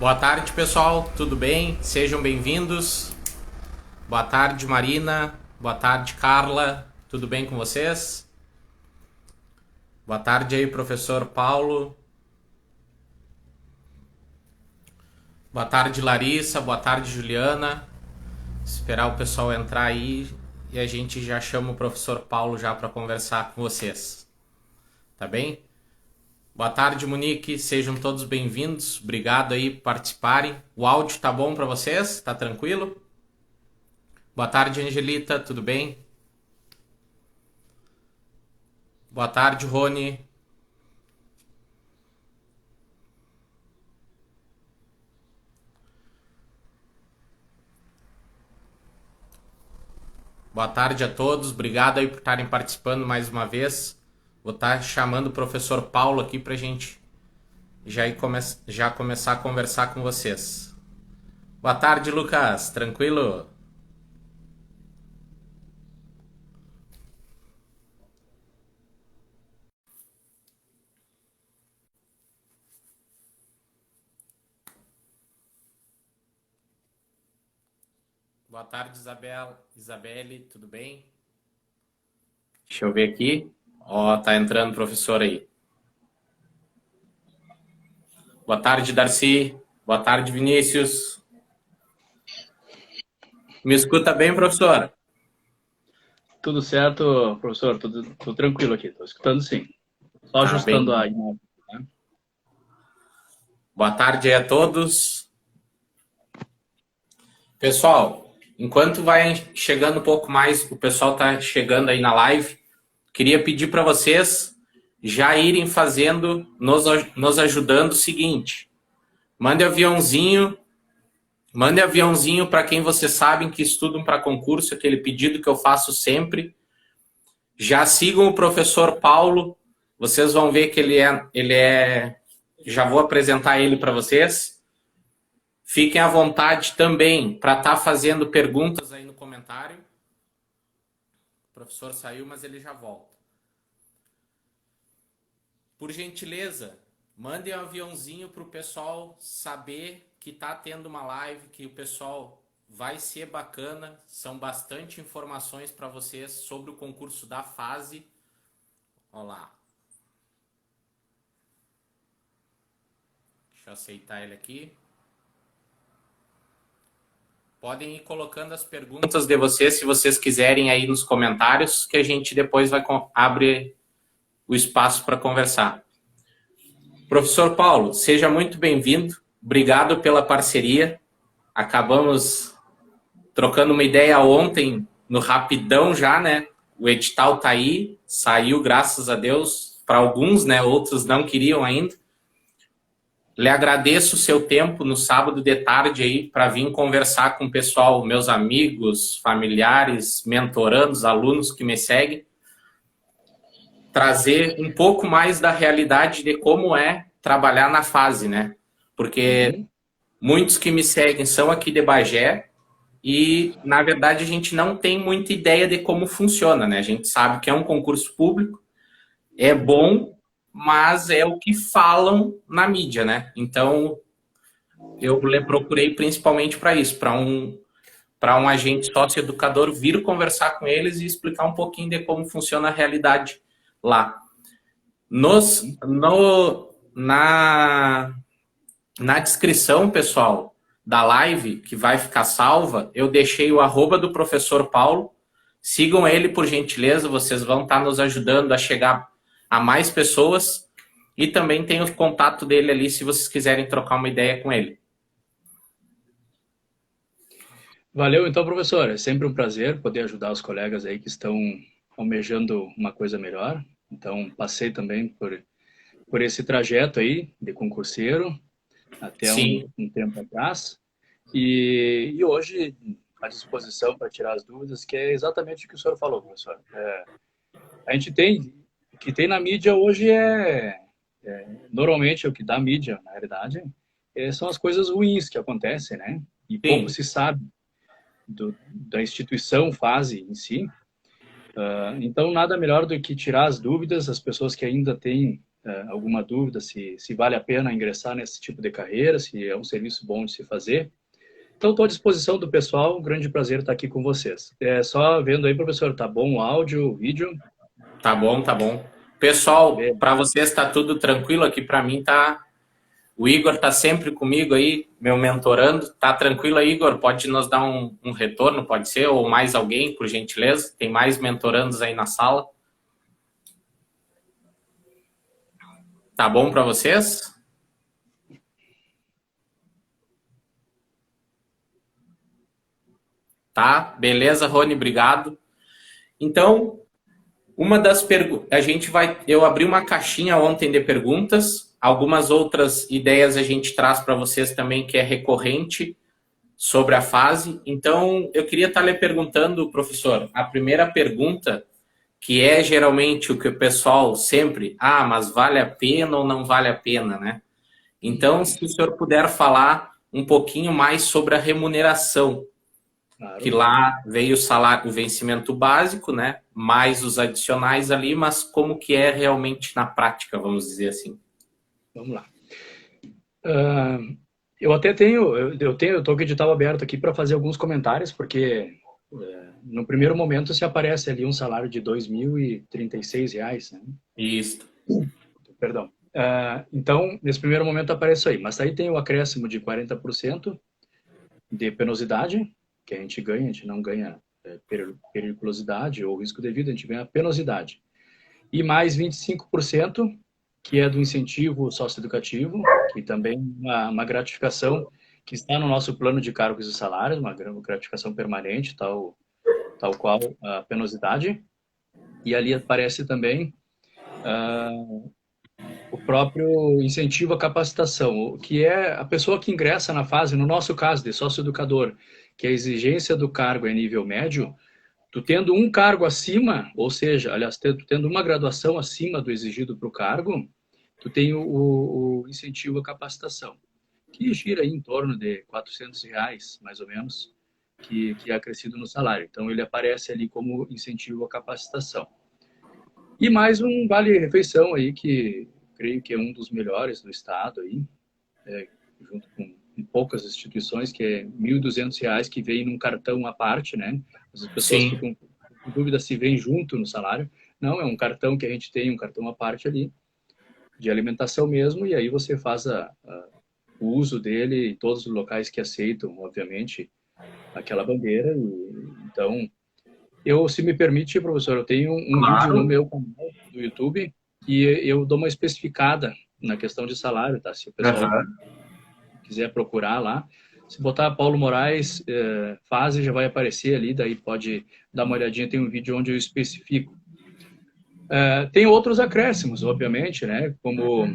Boa tarde, pessoal. Tudo bem? Sejam bem-vindos. Boa tarde, Marina. Boa tarde, Carla. Tudo bem com vocês? Boa tarde aí, professor Paulo. Boa tarde, Larissa. Boa tarde, Juliana. Esperar o pessoal entrar aí e a gente já chama o professor Paulo já para conversar com vocês. Tá bem? Boa tarde, Monique. Sejam todos bem-vindos. Obrigado aí por participarem. O áudio tá bom para vocês? Tá tranquilo? Boa tarde, Angelita. Tudo bem? Boa tarde, Rony. Boa tarde a todos. Obrigado aí por estarem participando mais uma vez. Vou estar chamando o professor Paulo aqui para a gente já começar a conversar com vocês. Boa tarde, Lucas. Tranquilo? Boa tarde, Isabelle. Tudo bem? Deixa eu ver aqui. Ó, tá entrando o professor aí. Boa tarde, Darcy. Boa tarde, Vinícius. Me escuta bem, professor? Tudo certo, professor? Tudo tranquilo aqui, estou escutando sim. Só Tá ajustando bem. a imagem, né? Boa tarde aí a todos. Pessoal, enquanto vai chegando um pouco mais, o pessoal tá chegando aí na live, queria pedir para vocês já irem fazendo, nos ajudando o seguinte: mande aviãozinho, mande aviãozinho para quem vocês sabem que estudam para concurso, aquele pedido que eu faço sempre. Já sigam o professor Paulo, vocês vão ver que já vou apresentar ele para vocês. Fiquem à vontade também para estar fazendo perguntas aí no comentário. O professor saiu, mas ele já volta. Por gentileza, mandem um aviãozinho para o pessoal saber que está tendo uma live, que o pessoal vai ser bacana. São bastante informações para vocês sobre o concurso da fase. Olha lá. Deixa eu aceitar ele aqui. Podem ir colocando as perguntas de vocês, se vocês quiserem, aí nos comentários, que a gente depois vai abrir o espaço para conversar. Professor Paulo, seja muito bem-vindo. Obrigado pela parceria. Acabamos trocando uma ideia ontem, no rapidão já, né? O edital tá aí, saiu, graças a Deus, para alguns, né? Outros não queriam ainda. Lhe agradeço o seu tempo no sábado de tarde aí para vir conversar com o pessoal, meus amigos, familiares, mentorandos, alunos que me seguem, trazer um pouco mais da realidade de como é trabalhar na fase, né? Porque muitos que me seguem são aqui de Bagé e, na verdade, a gente não tem muita ideia de como funciona, né? A gente sabe que é um concurso público, é bom, mas é o que falam na mídia, né? Então, eu procurei principalmente para isso, para um agente socioeducador vir conversar com eles e explicar um pouquinho de como funciona a realidade lá. Nos, no, na descrição, pessoal, da live, que vai ficar salva, eu deixei o arroba do professor Paulo. Sigam ele, por gentileza, vocês vão estar nos ajudando a chegar a mais pessoas. E também tem o contato dele ali, se vocês quiserem trocar uma ideia com ele. Valeu, então, professor. É sempre um prazer poder ajudar os colegas aí que estão almejando uma coisa melhor. Então, passei também por esse trajeto aí de concurseiro até Sim, um tempo atrás. E hoje, à disposição para tirar as dúvidas, que é exatamente o que o senhor falou, professor. A gente tem, o que tem na mídia hoje normalmente o que dá mídia, na realidade, são as coisas ruins que acontecem, né? E pouco sim, se sabe da instituição fase em si. Então, nada melhor do que tirar as dúvidas, as pessoas que ainda têm alguma dúvida se vale a pena ingressar nesse tipo de carreira, se é um serviço bom de se fazer. Então, estou à disposição do pessoal, um grande prazer estar aqui com vocês. Só vendo aí, professor, tá bom o áudio, o vídeo? Tá bom, tá bom. Pessoal, para vocês está tudo tranquilo aqui, para mim tá. O Igor tá sempre comigo aí, meu mentorando. Tá tranquilo aí, Igor? Pode nos dar um retorno, pode ser? Ou mais alguém, por gentileza? Tem mais mentorandos aí na sala? Tá bom para vocês? Tá, beleza, Rony, obrigado. Então, uma das perguntas, eu abri uma caixinha ontem de perguntas, algumas outras ideias a gente traz para vocês também que é recorrente sobre a fase. Então, eu queria estar lhe perguntando, professor, a primeira pergunta, que é geralmente o que o pessoal sempre, mas vale a pena ou não vale a pena, né? Então, se o senhor puder falar um pouquinho mais sobre a remuneração, claro. Que lá veio o salário, o vencimento básico, né? Mais os adicionais ali, mas como que é realmente na prática, vamos dizer assim? Vamos lá. Eu até tenho, eu estou com o edital aberto aqui para fazer alguns comentários, porque no primeiro momento se aparece ali um salário de R$ 2.036, né? Isso. Perdão. Então, nesse primeiro momento aparece aí, mas aí tem o acréscimo de 40% de penosidade, que a gente ganha, a gente não ganha periculosidade ou risco devido, a gente ganha penosidade. E mais 25%, que é do incentivo socioeducativo, que também é uma gratificação que está no nosso plano de cargos e salários, uma gratificação permanente, tal qual a penosidade. E ali aparece também o próprio incentivo à capacitação, que é a pessoa que ingressa na fase, no nosso caso, de socioeducador, que a exigência do cargo é nível médio, tu tendo um cargo acima, ou seja, aliás, tu tendo uma graduação acima do exigido para o cargo, tu tem o incentivo à capacitação, que gira aí em torno de R$ 400, mais ou menos, que é acrescido no salário. Então, ele aparece ali como incentivo à capacitação. E mais um vale-refeição aí, que creio que é um dos melhores do estado aí, junto com poucas instituições, que é R$ 1.200, que vem num cartão à parte, né? As pessoas ficam com dúvida se vem junto no salário. Não, é um cartão que a gente tem, um cartão à parte ali, de alimentação mesmo, e aí você faz o uso dele em todos os locais que aceitam, obviamente, aquela bandeira. Então, se me permite, professor, eu tenho um vídeo no meu canal do YouTube que eu dou uma especificada na questão de salário, tá? Se o pessoal quiser procurar lá, se botar Paulo Moraes fase, já vai aparecer ali, daí pode dar uma olhadinha, tem um vídeo onde eu especifico. Tem outros acréscimos, obviamente, né? Como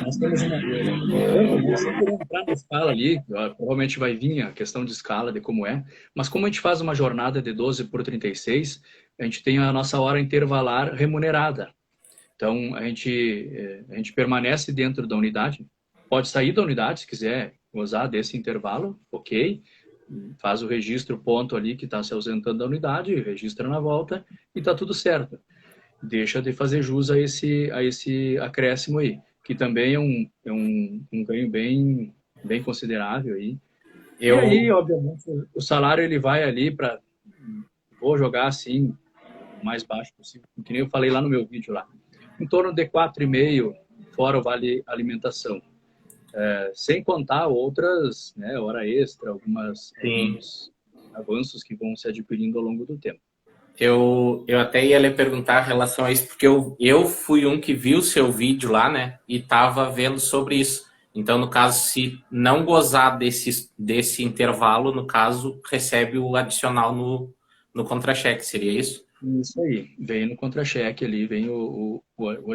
nós temos se entrar na escala ali, provavelmente vai vir a questão de escala, de como é, mas como a gente faz uma jornada de 12 por 36, a gente tem a nossa hora intervalar remunerada. Então, a gente permanece dentro da unidade, pode sair da unidade se quiser gozar desse intervalo, ok, faz o registro, ponto ali que está se ausentando da unidade, registra na volta e está tudo certo. Deixa de fazer jus a esse acréscimo aí, que também é um ganho bem considerável aí. E aí, obviamente, o salário ele vai ali para, vou jogar assim, o mais baixo possível, que nem eu falei lá no meu vídeo lá, em torno de 4,5, fora o vale alimentação. Sem contar outras, né, hora extra, alguns avanços que vão se adquirindo ao longo do tempo. Eu até ia lhe perguntar em relação a isso, porque eu fui um que viu o seu vídeo lá, né, e estava vendo sobre isso. Então, no caso, se não gozar desse intervalo, no caso, recebe o adicional no contra-cheque, seria isso? Isso aí, vem no contra-cheque ali, vem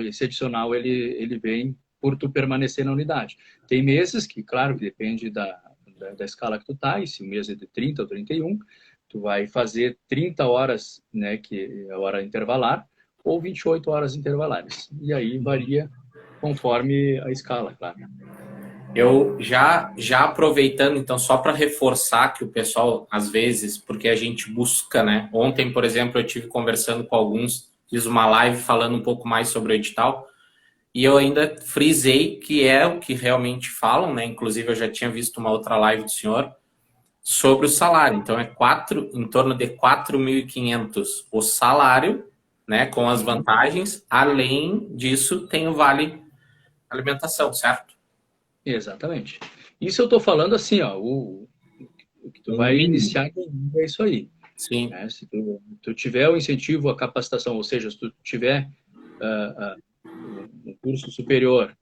esse adicional, ele vem por tu permanecer na unidade. Tem meses que, claro, que depende da escala que tu tá, e se o mês é de 30 ou 31, tu vai fazer 30 horas, né, que é a hora intervalar, ou 28 horas intervalares. E aí varia conforme a escala, claro. Eu já aproveitando, então, só para reforçar que o pessoal, às vezes, porque a gente busca, né? Ontem, por exemplo, eu tive conversando com alguns, fiz uma live falando um pouco mais sobre o edital, E eu ainda frisei que é o que realmente falam, né? Inclusive eu já tinha visto uma outra live do senhor sobre o salário. Então é em torno de 4.500 o salário, né? Com as vantagens. Além disso, tem o vale alimentação, certo? Exatamente. Isso eu estou falando assim, ó, o que tu Um vai mínimo. iniciar é isso aí. Sim, Né? Se tu tiver o incentivo à capacitação, ou seja, se tu tiver um curso superior,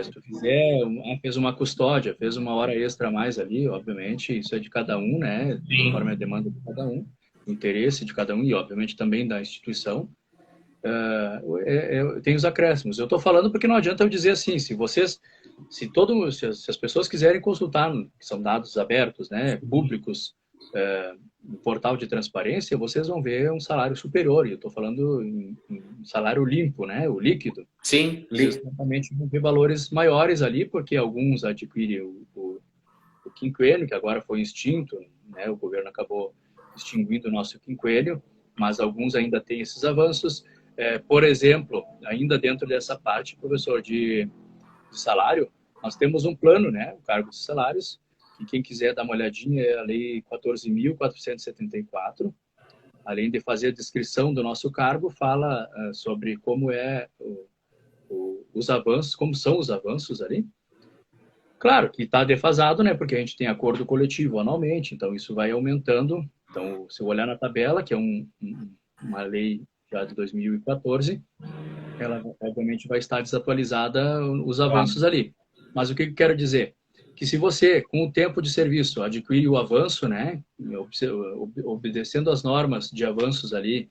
se tu fizer, fez uma custódia, fez uma hora extra a mais ali, obviamente, isso é de cada um, né? Conforme a sim. demanda de cada um, o interesse de cada um e, obviamente, também da instituição. Tem os acréscimos. Eu estou falando porque não adianta eu dizer assim, se as pessoas quiserem consultar, que são dados abertos, né, públicos, no portal de transparência, vocês vão ver um salário superior. E eu estou falando em salário limpo, né, o líquido. Sim, Vocês certamente vão ver valores maiores ali, porque alguns adquirem o quinquênio, que agora foi extinto, né, o governo acabou extinguindo o nosso quinquênio, mas alguns ainda têm esses avanços. Por exemplo, ainda dentro dessa parte, professor, de salário, nós temos um plano, né, o cargo de salários, que quem quiser dar uma olhadinha é a Lei 14.474, além de fazer a descrição do nosso cargo, fala sobre como os avanços, como são os avanços ali. Claro que está defasado, né, porque a gente tem acordo coletivo anualmente, então isso vai aumentando. Então, se eu olhar na tabela, que é uma lei já de 2014, ela obviamente vai estar desatualizada os claro. avanços ali. Mas o que eu quero dizer? Que se você, com o tempo de serviço, adquire o avanço, né, obedecendo as normas de avanços ali,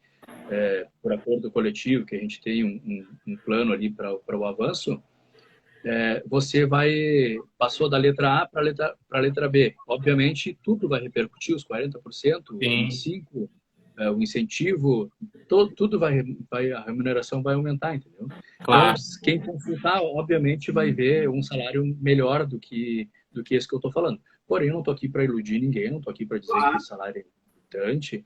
por acordo coletivo, que a gente tem um plano ali para o avanço, você passou da letra A para a letra B. Obviamente, tudo vai repercutir, os 40%, os Sim, 25%, o incentivo, tudo a remuneração vai aumentar, entendeu? Então, claro. quem consultar, obviamente, vai ver um salário melhor do que esse que eu estou falando. Porém, eu não estou aqui para iludir ninguém, não estou aqui para dizer que esse salário é importante.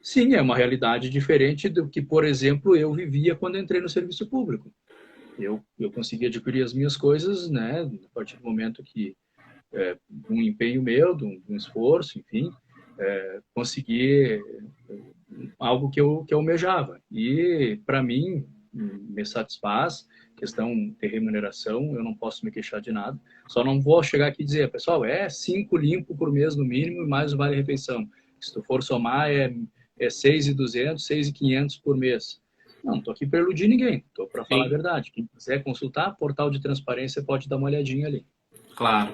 Sim, é uma realidade diferente do que, por exemplo, eu vivia quando entrei no serviço público. Eu consegui adquirir as minhas coisas, né, a partir do momento que, um empenho meu, de um esforço, enfim, consegui algo que eu almejava. E, para mim, me satisfaz. Questão de remuneração, eu não posso me queixar de nada. Só não vou chegar aqui e dizer, pessoal, 5 limpo por mês no mínimo e mais o vale-refeição. Se tu for somar, é 6.200, 6.500 por mês. Não estou aqui para iludir ninguém, estou para falar a Sim, verdade. Quem quiser consultar, portal de transparência pode dar uma olhadinha ali. claro.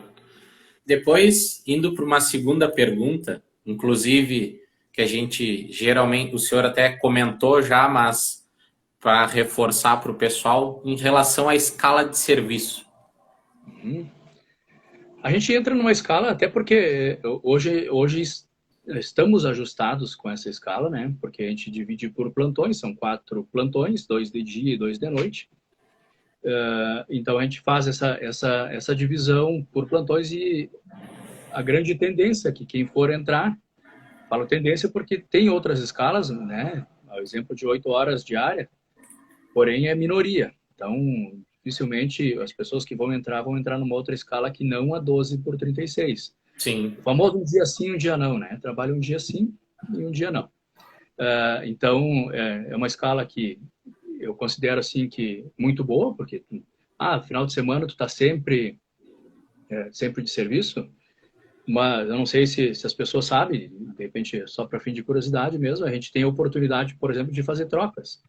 Depois, indo para uma segunda pergunta, inclusive que a gente geralmente, o senhor até comentou já, mas para reforçar para o pessoal, em relação à escala de serviço. Uhum. A gente entra numa escala, até porque hoje estamos ajustados com essa escala, né? Porque a gente divide por plantões, são 4 plantões, 2 de dia e 2 de noite. Então a gente faz essa divisão por plantões e a grande tendência é que quem for entrar, falo tendência porque tem outras escalas, né? O exemplo de 8 horas diária, porém é minoria. Então, dificilmente as pessoas que vão entrar numa outra escala que não a 12 por 36. Sim, O famoso um dia sim, um dia não, né? Trabalha um dia sim e um dia não. Então, é uma escala que eu considero assim que muito boa, porque final de semana tu está sempre de serviço, mas eu não sei se as pessoas sabem, de repente só para fim de curiosidade mesmo, a gente tem a oportunidade, por exemplo, de fazer trocas.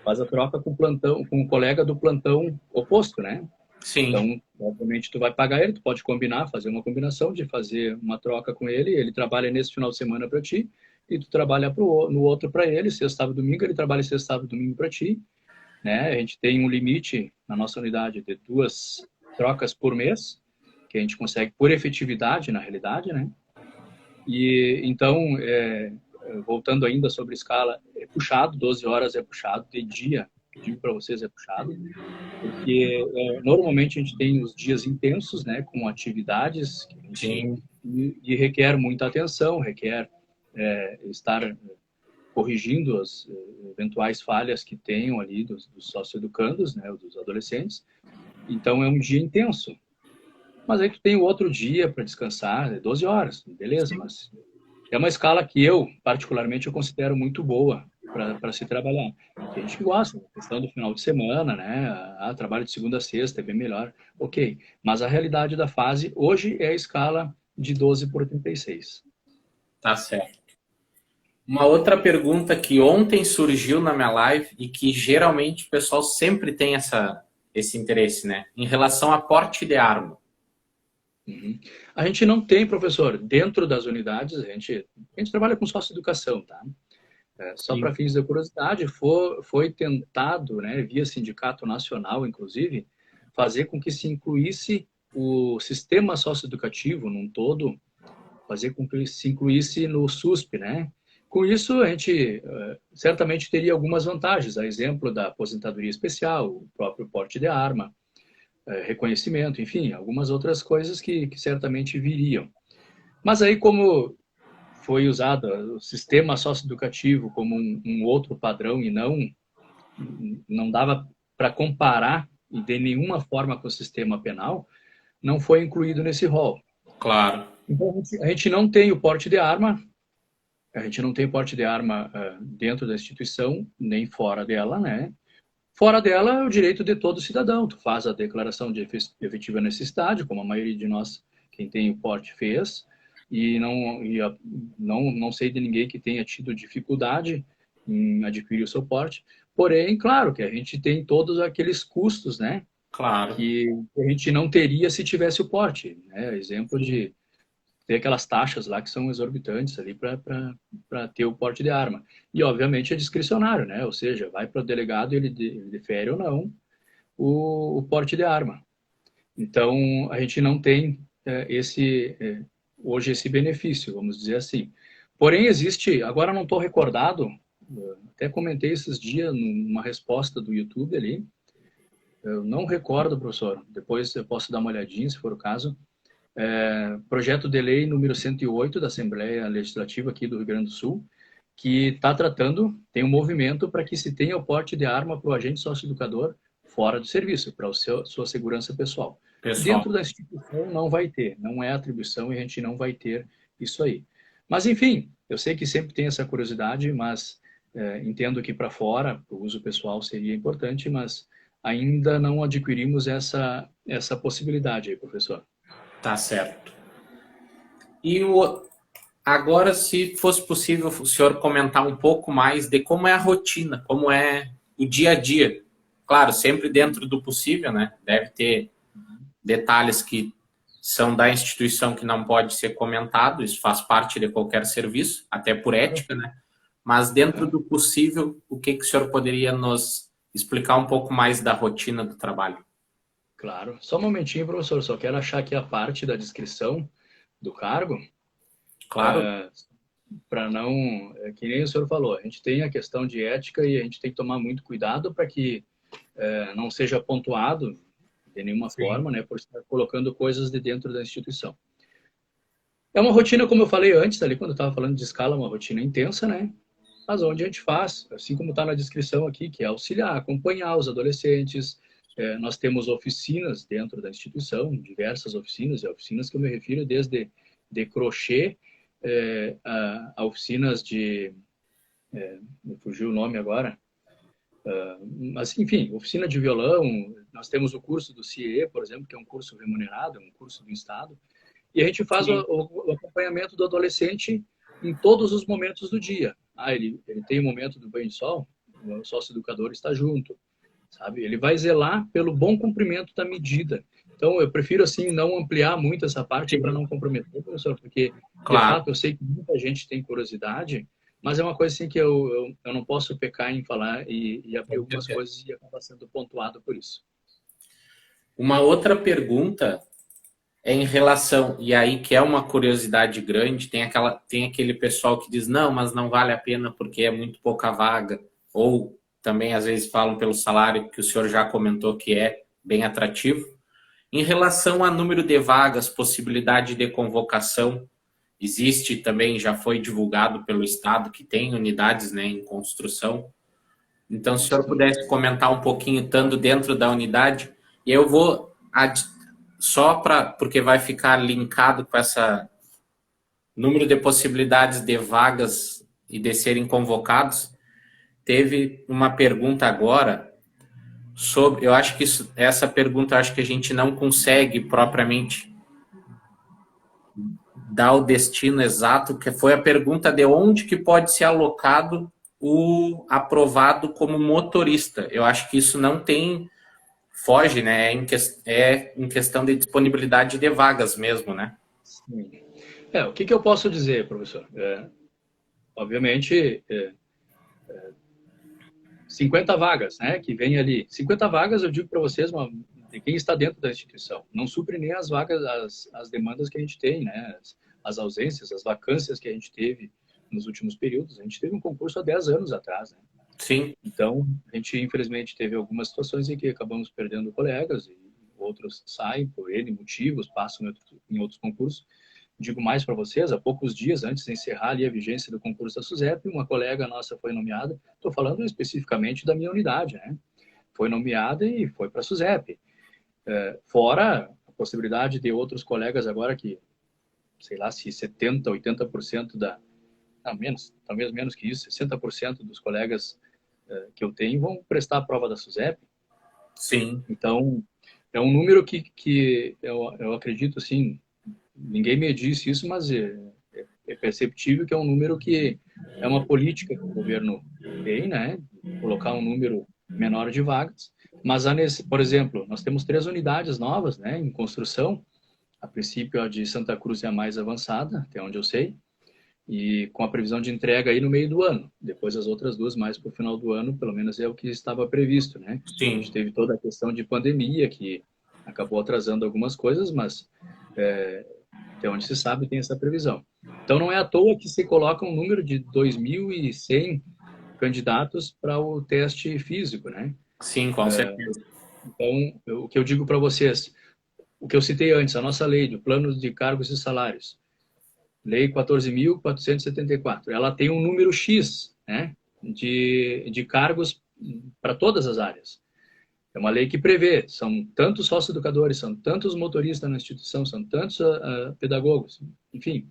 Faz a troca com o plantão, com o colega do plantão oposto, né? sim, Então, obviamente, tu vai pagar ele, tu pode combinar, fazer uma combinação de fazer uma troca com ele, ele trabalha nesse final de semana para ti, e tu trabalha no outro para ele, sexta, sábado, domingo, ele trabalha sexta, sábado, domingo para ti, né? A gente tem um limite na nossa unidade de 2 trocas por mês, que a gente consegue por efetividade, na realidade, né? E então, voltando ainda sobre escala, é puxado, 12 horas é puxado, de dia, digo para vocês, é puxado, porque normalmente a gente tem os dias intensos, né, com atividades que a gente sim, e requer muita atenção, requer estar corrigindo as eventuais falhas que tenham ali dos sócio-educandos, né, dos adolescentes. Então, é um dia intenso. Mas aí tu tem o outro dia para descansar, 12 horas, beleza, mas é uma escala que eu, particularmente, eu considero muito boa para se trabalhar. Tem gente que gosta, questão do final de semana, né? Trabalho de segunda a sexta é bem melhor. Ok, mas a realidade da fase hoje é a escala de 12 por 36. Tá certo. Uma outra pergunta que ontem surgiu na minha live e que geralmente o pessoal sempre tem esse interesse, né? Em relação a porte de arma. Uhum. A gente não tem, professor, dentro das unidades, a gente trabalha com sócio-educação, tá? Só para fins de curiosidade, foi tentado, né, via Sindicato Nacional, inclusive, fazer com que se incluísse o sistema socioeducativo num todo, fazer com que se incluísse no SUSP, né? Com isso, a gente certamente teria algumas vantagens, a exemplo da aposentadoria especial, o próprio porte de arma, reconhecimento, enfim, algumas outras coisas que certamente viriam. Mas aí, como foi usado o sistema socioeducativo como um outro padrão e não dava para comparar de nenhuma forma com o sistema penal, não foi incluído nesse rol. Claro. Então, a gente não tem o porte de arma, dentro da instituição, nem fora dela, né? Fora dela, é o direito de todo cidadão. Tu faz a declaração de efetiva necessidade, como a maioria de nós, quem tem o porte, fez, e não sei de ninguém que tenha tido dificuldade em adquirir o seu porte. Porém, claro que a gente tem todos aqueles custos, né? Claro. Que a gente não teria se tivesse o porte, né? Exemplo de ter aquelas taxas lá que são exorbitantes ali para ter o porte de arma. E, obviamente, é discricionário, né? Ou seja, vai para o delegado e ele defere ou não o porte de arma. Então, a gente não tem hoje esse benefício, vamos dizer assim. Porém, existe, agora não estou recordado, até comentei esses dias numa resposta do YouTube ali, eu não recordo, professor, depois eu posso dar uma olhadinha, se for o caso, projeto de lei número 108 da Assembleia Legislativa aqui do Rio Grande do Sul, que está tratando, tem um movimento para que se tenha o porte de arma para o agente socioeducador fora do serviço, para sua segurança pessoal. Dentro da instituição não vai ter, não é atribuição e a gente não vai ter isso aí. Mas, enfim, eu sei que sempre tem essa curiosidade, mas entendo que para fora, o uso pessoal seria importante, mas ainda não adquirimos essa possibilidade aí, professor. Tá certo. E agora, se fosse possível o senhor comentar um pouco mais de como é a rotina, como é o dia a dia. Claro, sempre dentro do possível, né? Deve ter detalhes que são da instituição que não pode ser comentado, isso faz parte de qualquer serviço, até por ética, né? Mas dentro do possível, o que o senhor poderia nos explicar um pouco mais da rotina do trabalho? Claro. Só um momentinho, professor. Só quero achar aqui a parte da descrição do cargo. Claro. Para não... que nem o senhor falou, a gente tem a questão de ética e a gente tem que tomar muito cuidado para que não seja pontuado de nenhuma forma, né, por estar colocando coisas de dentro da instituição. É uma rotina, como eu falei antes, ali quando eu estava falando de escala, uma rotina intensa, né? Mas onde a gente faz, assim como está na descrição aqui, que é auxiliar, acompanhar os adolescentes. Nós temos oficinas dentro da instituição, diversas oficinas, e oficinas que eu me refiro desde de crochê a oficinas de... me fugiu o nome agora. Mas, enfim, oficina de violão, nós temos o curso do CIE, por exemplo, que é um curso remunerado, é um curso do Estado, e a gente faz o acompanhamento do adolescente em todos os momentos do dia. Ele tem o momento do banho de sol, o sócio-educador está junto, sabe? Ele vai zelar pelo bom cumprimento da medida. Então, eu prefiro, assim, não ampliar muito essa parte para não comprometer, professor, porque, de fato, eu sei que muita gente tem curiosidade, mas é uma coisa assim que eu não posso pecar em falar e abrir algumas coisas e acabar sendo pontuado por isso. Uma outra pergunta é em relação, e aí que é uma curiosidade grande, tem aquele pessoal que diz, não, mas não vale a pena porque é muito pouca vaga, ou também às vezes falam pelo salário que o senhor já comentou que é bem atrativo. Em relação a número de vagas, possibilidade de convocação, existe também, já foi divulgado pelo Estado, que tem unidades, né, em construção. Então, se o senhor pudesse comentar um pouquinho, estando dentro da unidade, e eu vou, porque vai ficar linkado com essa número de possibilidades de vagas e de serem convocados. Teve uma pergunta agora sobre, eu acho que essa pergunta, eu acho que a gente não consegue propriamente dar o destino exato, que foi a pergunta de onde que pode ser alocado o aprovado como motorista. Eu acho que isso não tem, foge, né? É em questão de disponibilidade de vagas mesmo, né? Sim. O que eu posso dizer, professor? Obviamente, 50 vagas, né, que vem ali. 50 vagas, eu digo para vocês, de quem está dentro da instituição. Não supre nem as vagas, as demandas que a gente tem, né, as ausências, as vacâncias que a gente teve nos últimos períodos. A gente teve um concurso há 10 anos atrás, né? Sim. Então, a gente, infelizmente, teve algumas situações em que acabamos perdendo colegas e outros saem por N motivos, passam em outros concursos. Digo mais para vocês, há poucos dias antes de encerrar ali a vigência do concurso da SUSEP, uma colega nossa foi nomeada, estou falando especificamente da minha unidade, né? Foi nomeada e foi para a SUSEP. Fora a possibilidade de outros colegas agora que, sei lá, se 70%, 80% menos, talvez menos que isso, 60% dos colegas que eu tenho vão prestar a prova da SUSEP. Sim. Então, é um número que eu acredito, assim, ninguém me disse isso, mas é perceptível que é um número que é uma política que o governo tem, né? Colocar um número menor de vagas. Mas, por exemplo, nós temos 3 unidades novas, né, em construção. A princípio, a de Santa Cruz é a mais avançada, até onde eu sei, e com a previsão de entrega aí no meio do ano. Depois as outras 2 mais para o final do ano, pelo menos é o que estava previsto, né? Sim. A gente teve toda a questão de pandemia que acabou atrasando algumas coisas, mas até onde se sabe tem essa previsão. Então não é à toa que se coloca um número de 2.100 candidatos para o teste físico, né? Sim, com certeza. Então, o que eu digo para vocês, o que eu citei antes, a nossa lei de planos de cargos e salários, lei 14.474, ela tem um número X, né, de cargos para todas as áreas. É uma lei que prevê, são tantos sócio-educadores, são tantos motoristas na instituição, são tantos pedagogos, enfim.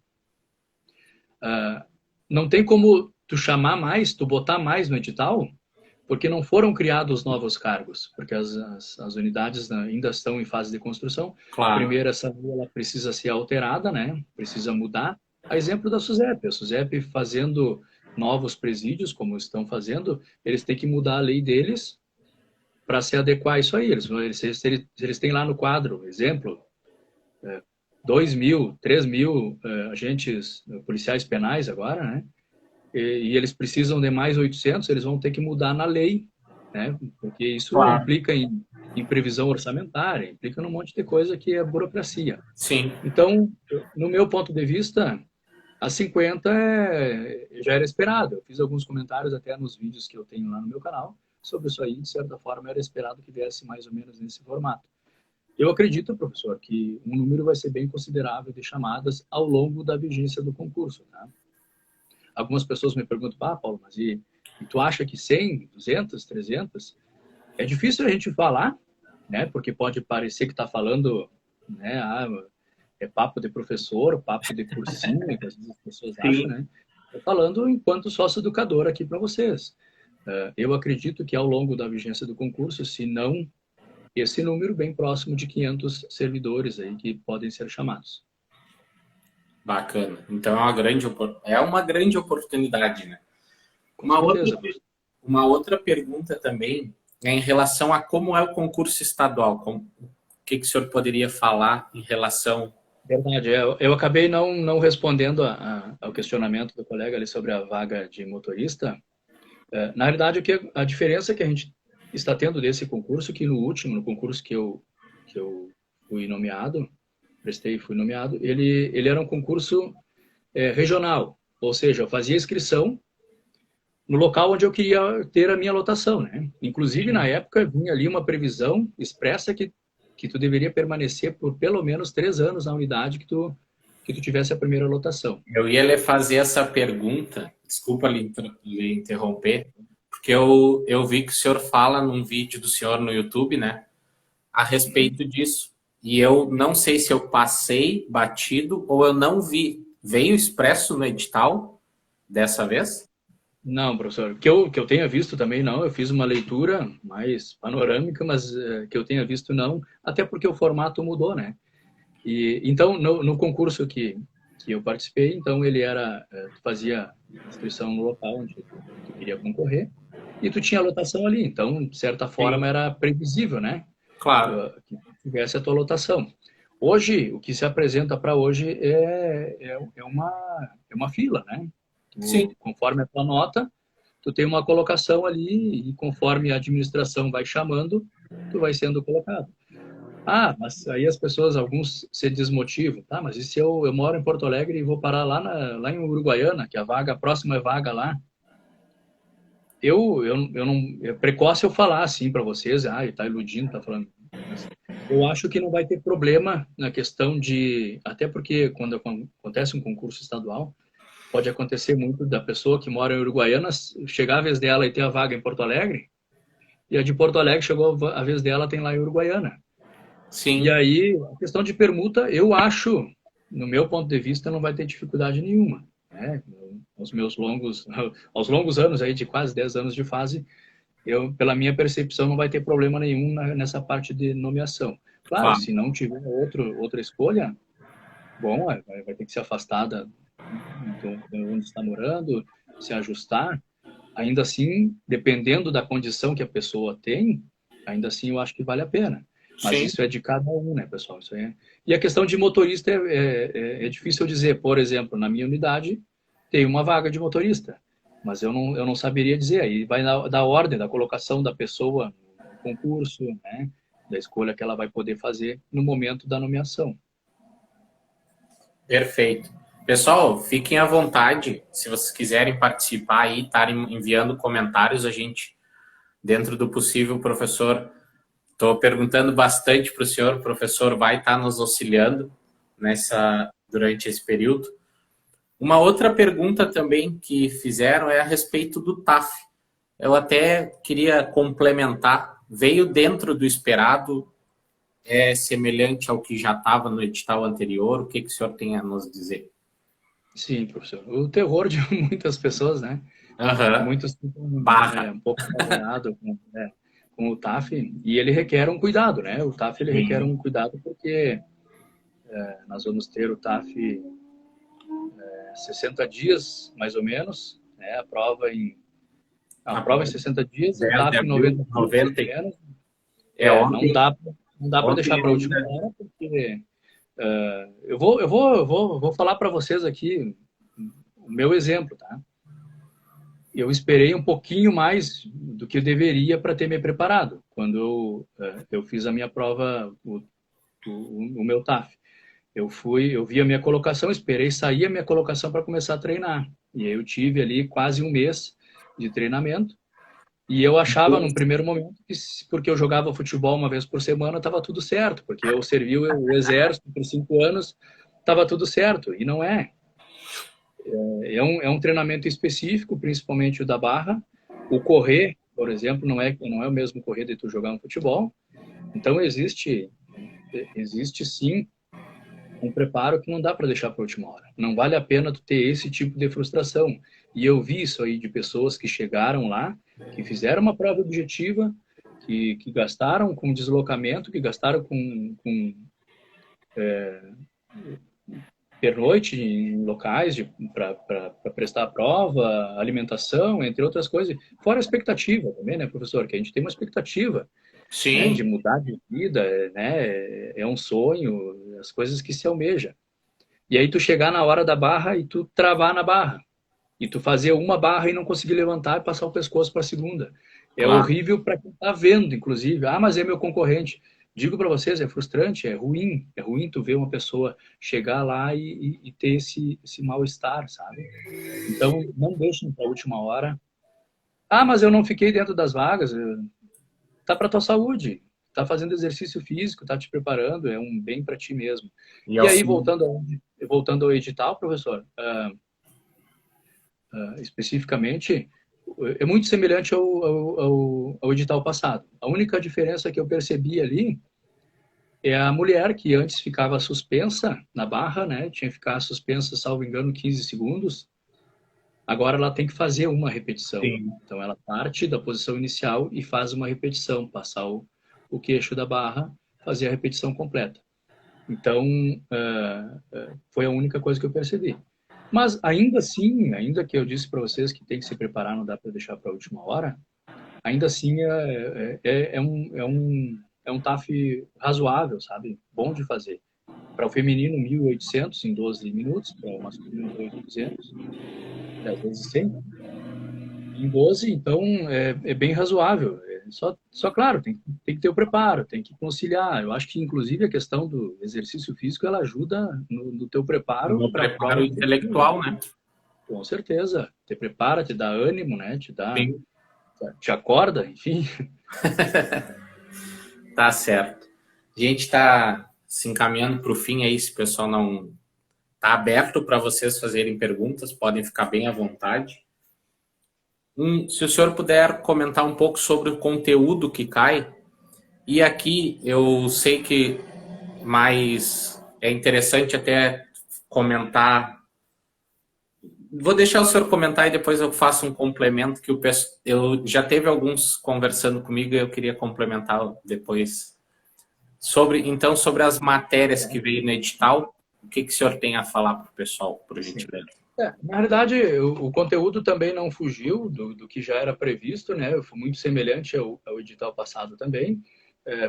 Não tem como tu chamar mais, tu botar mais no edital, porque não foram criados novos cargos, porque as unidades ainda estão em fase de construção. Claro. Primeiro, essa lei ela precisa ser alterada, né? Precisa mudar. A exemplo da SUSEP. A SUSEP fazendo novos presídios, como estão fazendo, eles têm que mudar a lei deles para se adequar a isso aí. Se eles têm lá no quadro, exemplo, 2.000, 3.000 agentes policiais penais agora, né? E eles precisam de mais 800, eles vão ter que mudar na lei, né? Porque isso implica em previsão orçamentária, implica num monte de coisa que é burocracia. Sim. Então, no meu ponto de vista, a 50 já era esperado. Eu fiz alguns comentários até nos vídeos que eu tenho lá no meu canal sobre isso aí. De certa forma, era esperado que viesse mais ou menos nesse formato. Eu acredito, professor, que um número vai ser bem considerável de chamadas ao longo da vigência do concurso, tá? Algumas pessoas me perguntam, Paulo, mas e tu acha que 100, 200, 300? É difícil a gente falar, né? Porque pode parecer que está falando, né? É papo de professor, papo de cursinho, que às vezes as pessoas acham, né? Estou falando enquanto sócio-educador aqui para vocês. Eu acredito que ao longo da vigência do concurso, se não esse número bem próximo de 500 servidores aí que podem ser chamados. Bacana. Então é uma grande oportunidade, né? Uma outra pergunta também é em relação a como é o concurso estadual. O que o senhor poderia falar em relação... Verdade. Eu acabei não respondendo ao questionamento do colega ali sobre a vaga de motorista. Na realidade, a diferença que a gente está tendo desse concurso, que no concurso que eu fui nomeado, prestei e fui nomeado, ele era um concurso regional, ou seja, eu fazia inscrição no local onde eu queria ter a minha lotação, né? Inclusive, na época, vinha ali uma previsão expressa que tu deveria permanecer por pelo menos 3 anos na unidade que tu que tu tivesse a primeira lotação. Eu ia lhe fazer essa pergunta, desculpa lhe interromper, porque eu vi que o senhor fala num vídeo do senhor no YouTube, né, a respeito disso. E eu não sei se eu passei batido ou eu não vi. Veio expresso no edital dessa vez? Não, professor, que eu tenha visto também não, eu fiz uma leitura mais panorâmica, mas que eu tenha visto não, até porque o formato mudou, né? E então no concurso que eu participei, então ele era tu fazia inscrição no local onde tu queria concorrer e tu tinha a lotação ali, então de certa forma Sim, era previsível, né? claro. Que tivesse a tua lotação. Hoje, o que se apresenta para hoje é uma fila, né? Sim, Conforme a tua nota, tu tem uma colocação ali e conforme a administração vai chamando, tu vai sendo colocado. Ah, mas aí as pessoas, alguns se desmotivam, tá? Mas e se eu moro em Porto Alegre e vou parar lá em Uruguaiana, que a próxima vaga lá? Eu não, é precoce eu falar assim para vocês, ele tá iludindo, tá falando. Mas eu acho que não vai ter problema na questão de, até porque quando acontece um concurso estadual, pode acontecer muito da pessoa que mora em Uruguaiana chegar a vez dela e ter a vaga em Porto Alegre, e a de Porto Alegre chegou a vez dela tem lá em Uruguaiana. E sim. aí, a questão de permuta, eu acho, no meu ponto de vista, não vai ter dificuldade nenhuma, né? Aos longos anos aí de quase 10 anos de fase, pela minha percepção, não vai ter problema nenhum nessa parte de nomeação. Claro, Claro. se não tiver outra escolha, bom, vai ter que se afastar de onde está morando, se ajustar. Ainda assim, dependendo da condição que a pessoa tem, ainda assim eu acho que vale a pena. Mas Sim, isso é de cada um, né, pessoal? Isso é... E a questão de motorista é difícil dizer. Por exemplo, na minha unidade tem uma vaga de motorista, mas eu não saberia dizer. Aí vai da ordem, da colocação da pessoa no concurso, né, da escolha que ela vai poder fazer no momento da nomeação. perfeito. Pessoal, fiquem à vontade. Se vocês quiserem participar aí, estarem enviando comentários, a gente, dentro do possível, professor, estou perguntando bastante para o professor vai estar nos auxiliando durante esse período. Uma outra pergunta também que fizeram é a respeito do TAF. Eu até queria complementar. Veio dentro do esperado? É semelhante ao que já estava no edital anterior? O que o senhor tem a nos dizer? Sim, professor. O terror de muitas pessoas, né? Aham. Muitos ficam Barra. um pouco apavorados com o TAF e ele requer um cuidado, né? O TAF ele requer um cuidado porque nós vamos ter o TAF 60 dias, mais ou menos, né? A prova em 60 dias, o 10 de TAF em abril, 90 dias, mais 90. ou menos. É Não ontem. dá para Ontem deixar para a última ainda. hora, porque vou falar para vocês aqui o meu exemplo, tá? Eu esperei um pouquinho mais do que eu deveria para ter me preparado quando eu fiz a minha prova, o meu TAF. Eu vi a minha colocação, esperei sair a minha colocação para começar a treinar. E aí eu tive ali quase um mês de treinamento. E eu achava, num primeiro momento, que porque eu jogava futebol uma vez por semana, estava tudo certo, porque eu servi o exército por 5 anos, estava tudo certo. E não é. É um treinamento específico, principalmente o da barra. O correr, por exemplo, não é o mesmo correr de tu jogar um futebol. Então, existe sim um preparo que não dá para deixar para a última hora. Não vale a pena tu ter esse tipo de frustração. E eu vi isso aí de pessoas que chegaram lá, que fizeram uma prova objetiva, que gastaram com deslocamento, que gastaram com pernoite em locais para prestar a prova, alimentação, entre outras coisas. Fora a expectativa também, né, professor? Que a gente tem uma expectativa, né, de Sim, mudar de vida, né? É um sonho, as coisas que se almeja. E aí tu chegar na hora da barra e tu travar na barra. E tu fazer uma barra e não conseguir levantar e passar o pescoço para a segunda. É claro. horrível para quem está vendo, inclusive. Ah, mas é meu concorrente. Digo para vocês, é frustrante, é ruim. É ruim tu ver uma pessoa chegar lá e ter esse mal-estar, sabe? Então, não deixem para a última hora. Ah, mas eu não fiquei dentro das vagas. Tá para tua saúde. tá fazendo exercício físico, tá te preparando, é um bem para ti mesmo. E E aí, voltando ao edital, professor, especificamente, é muito semelhante ao edital passado. A única diferença que eu percebi ali é a mulher que antes ficava suspensa na barra, né? Tinha que ficar suspensa, salvo engano, 15 segundos. Agora ela tem que fazer uma repetição. sim. Então ela parte da posição inicial e faz uma repetição, passar o queixo da barra, fazer a repetição completa. Então foi a única coisa que eu percebi. Mas ainda assim, ainda que eu disse para vocês que tem que se preparar, não dá para deixar para a última hora, ainda assim é um TAF razoável, sabe? Bom de fazer. Para o feminino, 1.800 em 12 minutos, para o masculino, 2.200, 10 vezes 100 em 12, então é bem razoável. Só claro, tem que ter o preparo, tem que conciliar. Eu acho que, inclusive, a questão do exercício físico, ela ajuda no teu preparo No para a preparo prova. intelectual, né? Com certeza. Te prepara, te dá ânimo, né? Sim. Te acorda, enfim. Tá certo. A gente está se encaminhando para o fim aí, se o pessoal não está aberto para vocês fazerem perguntas, podem ficar bem à vontade. Se o senhor puder comentar um pouco sobre o conteúdo que cai, e aqui eu sei que mais é interessante até comentar. Vou deixar o senhor comentar e depois eu faço um complemento que eu já teve alguns conversando comigo e eu queria complementar depois sobre as matérias que veio no edital. O que o senhor tem a falar para o pessoal, por gentileza? Na realidade, o conteúdo também não fugiu do que já era previsto, né? Foi muito semelhante ao edital passado também.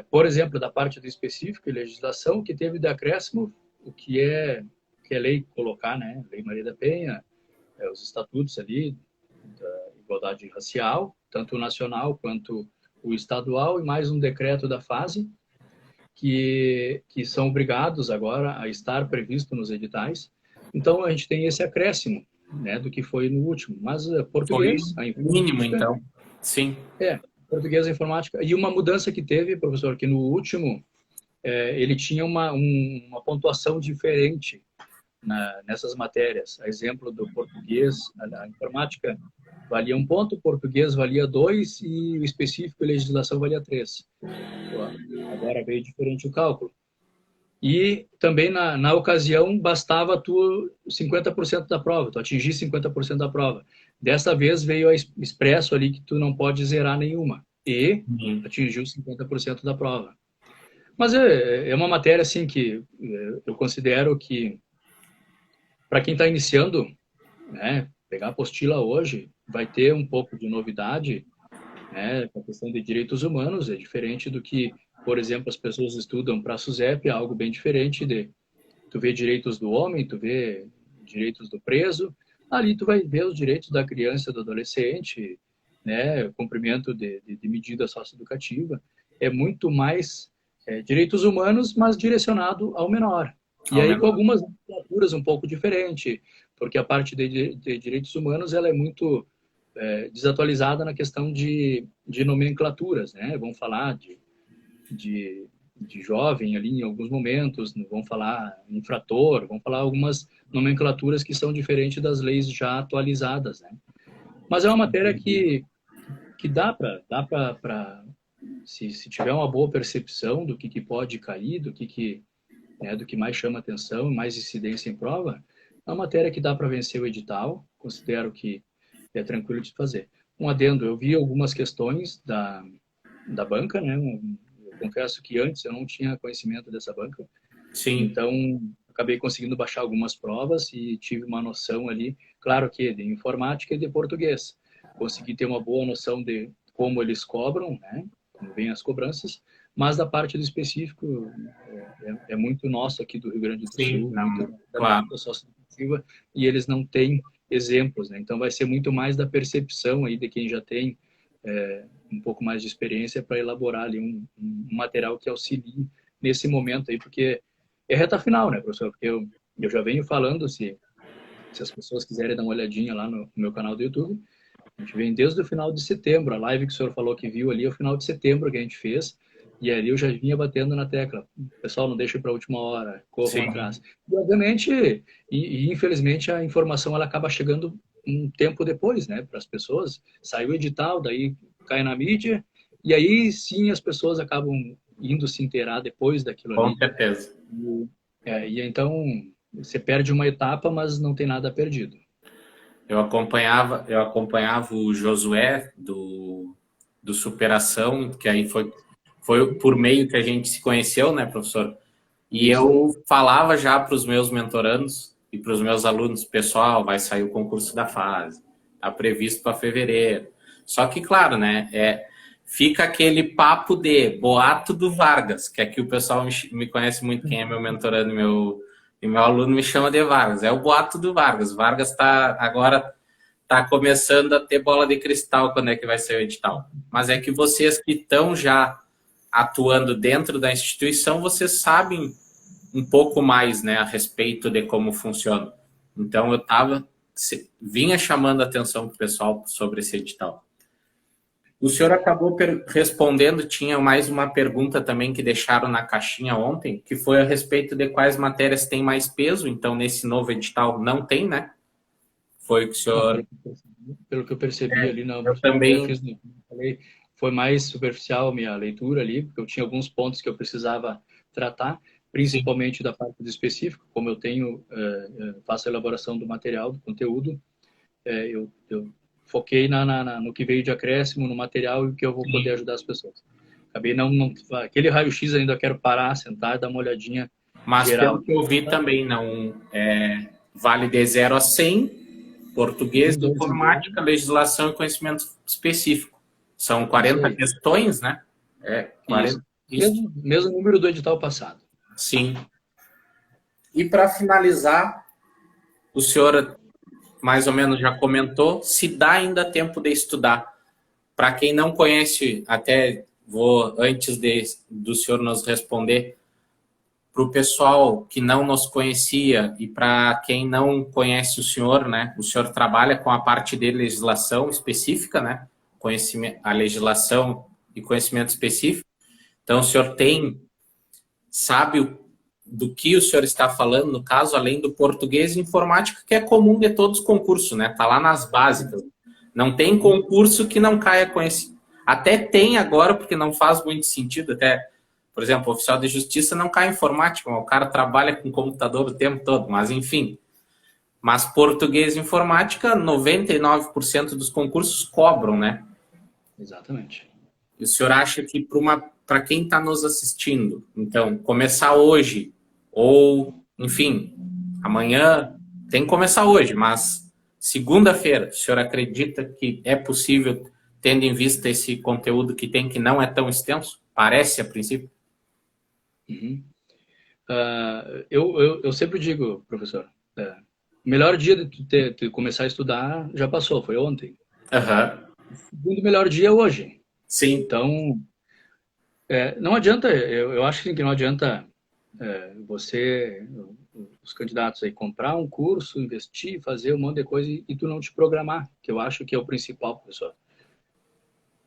Por exemplo, da parte do específico e legislação, que teve de acréscimo, o que é lei colocar, né? Lei Maria da Penha, os estatutos ali da igualdade racial, tanto o nacional quanto o estadual, e mais um decreto da fase, que são obrigados agora a estar previsto nos editais. Então, a gente tem esse acréscimo, né, do que foi no último. Mas Foi português, a mínimo, informática... então. Sim. Português, a informática. E uma mudança que teve, professor, que no último ele tinha uma pontuação diferente nessas matérias. A exemplo do português, a informática valia 1 ponto, o português valia 2 e o específico e legislação valia 3. Agora veio diferente o cálculo. E também, na ocasião, bastava tu 50% da prova, tu atingir 50% da prova. Dessa vez veio expresso ali que tu não pode zerar nenhuma. E atingiu 50% da prova. Mas é uma matéria, assim, que eu considero que, para quem está iniciando, né, pegar a apostila hoje, vai ter um pouco de novidade, né, a questão de direitos humanos, é diferente do que, por exemplo, as pessoas estudam para a SUSEP, é algo bem diferente de tu vê direitos do homem, tu vê direitos do preso, ali tu vai ver os direitos da criança, do adolescente, né, cumprimento de medida socioeducativa, é muito mais direitos humanos, mas direcionado ao menor. E aí com algumas nomenclaturas um pouco diferente, porque a parte de direitos humanos ela é muito desatualizada na questão de nomenclaturas, né? Vamos falar de jovem ali em alguns momentos, vamos falar infrator, vamos falar algumas nomenclaturas que são diferentes das leis já atualizadas, né? Mas é uma matéria que dá para se tiver uma boa percepção do que pode cair, do que mais chama atenção, mais incidência em prova, é uma matéria que dá para vencer o edital, considero que é tranquilo de fazer. Um adendo, eu vi algumas questões da banca, né? Eu confesso que antes eu não tinha conhecimento dessa banca, Sim. Então acabei conseguindo baixar algumas provas e tive uma noção ali, claro que de informática e de português. Consegui ter uma boa noção de como eles cobram, né? Como vêm as cobranças, mas da parte do específico é muito nosso aqui do Rio Grande do Sul, muito da socioeducativa, e eles não têm exemplos, né? Então vai ser muito mais da percepção aí de quem já tem um pouco mais de experiência para elaborar ali um material que auxilie nesse momento aí, porque é reta final, né, professor? Porque eu já venho falando, se as pessoas quiserem dar uma olhadinha lá no meu canal do YouTube, a gente vem desde o final de setembro, a live que o senhor falou que viu ali é o final de setembro que a gente fez, E ali eu já vinha batendo na tecla. Pessoal, não deixa para a última hora, corram Sim. atrás. E, obviamente, infelizmente, a informação ela acaba chegando um tempo depois, né, para as pessoas. Sai o edital, daí cai na mídia, e aí sim as pessoas acabam indo se inteirar depois daquilo Com ali. certeza. E então você perde uma etapa, mas não tem nada perdido. Eu acompanhava o Josué do Superação, que aí foi por meio que a gente se conheceu, né, professor? E Isso. eu falava já para os meus mentorandos e para os meus alunos, pessoal, vai sair o concurso da fase, está previsto para fevereiro. Só que, claro, né, fica aquele papo de boato do Vargas, que aqui o pessoal me conhece muito, quem é meu mentorando e meu aluno me chama de Vargas. É o boato do Vargas. Vargas está começando a ter bola de cristal quando é que vai ser o edital. Mas é que vocês que estão já atuando dentro da instituição, vocês sabem um pouco mais, né, a respeito de como funciona. Então eu vinha chamando a atenção para o pessoal sobre esse edital. O senhor acabou respondendo, tinha mais uma pergunta também que deixaram na caixinha ontem, que foi a respeito de quais matérias têm mais peso, então nesse novo edital não tem, né? Foi o que o Não, senhor... pelo que eu percebi ali, não, Eu eu também... fiz, falei, foi mais superficial a minha leitura ali, porque eu tinha alguns pontos que eu precisava tratar, Sim. principalmente da parte do específico, como eu tenho, faço a elaboração do material, do conteúdo, eu foquei no que veio de acréscimo, no material e o que eu vou poder Sim. ajudar as pessoas. Acabei aquele raio-x ainda eu quero parar, sentar, dar uma olhadinha Mas pelo geral. que eu vi também, não vale de 0 a 100, português, Um, dois e meio, informática, legislação e conhecimento específico. São isso 40 aí. questões, né? Isso. 40. Isso, Mesmo número do edital passado. sim. E para finalizar, o senhor mais ou menos já comentou, se dá ainda tempo de estudar. Para quem não conhece, até vou, antes do senhor nos responder, para o pessoal que não nos conhecia e para quem não conhece o senhor, né? O senhor trabalha com a parte de legislação específica, né? Conhecimento, a legislação e conhecimento específico. Então, o senhor sabe do que o senhor está falando, no caso, além do português e informática, que é comum de todos os concursos, né? Tá lá nas básicas. Não tem concurso que não caia com esse. Até tem agora, porque não faz muito sentido, até, por exemplo, o oficial de justiça não cai em informática, o cara trabalha com computador o tempo todo, mas enfim. Mas português e informática, 99% dos concursos cobram, né? Exatamente. E o senhor acha que para quem está nos assistindo, então, começar hoje, ou, enfim, amanhã, tem que começar hoje, mas segunda-feira, o senhor acredita que é possível, tendo em vista esse conteúdo que tem, que não é tão extenso? Parece, a princípio. Uhum. Eu sempre digo, professor, o melhor dia de tu começar a estudar já passou, foi ontem. Aham. O segundo melhor dia é hoje. Sim, Então, não adianta, eu acho que não adianta você, os candidatos aí, comprar um curso, investir, fazer um monte de coisa e tu não te programar, que eu acho que é o principal, professor.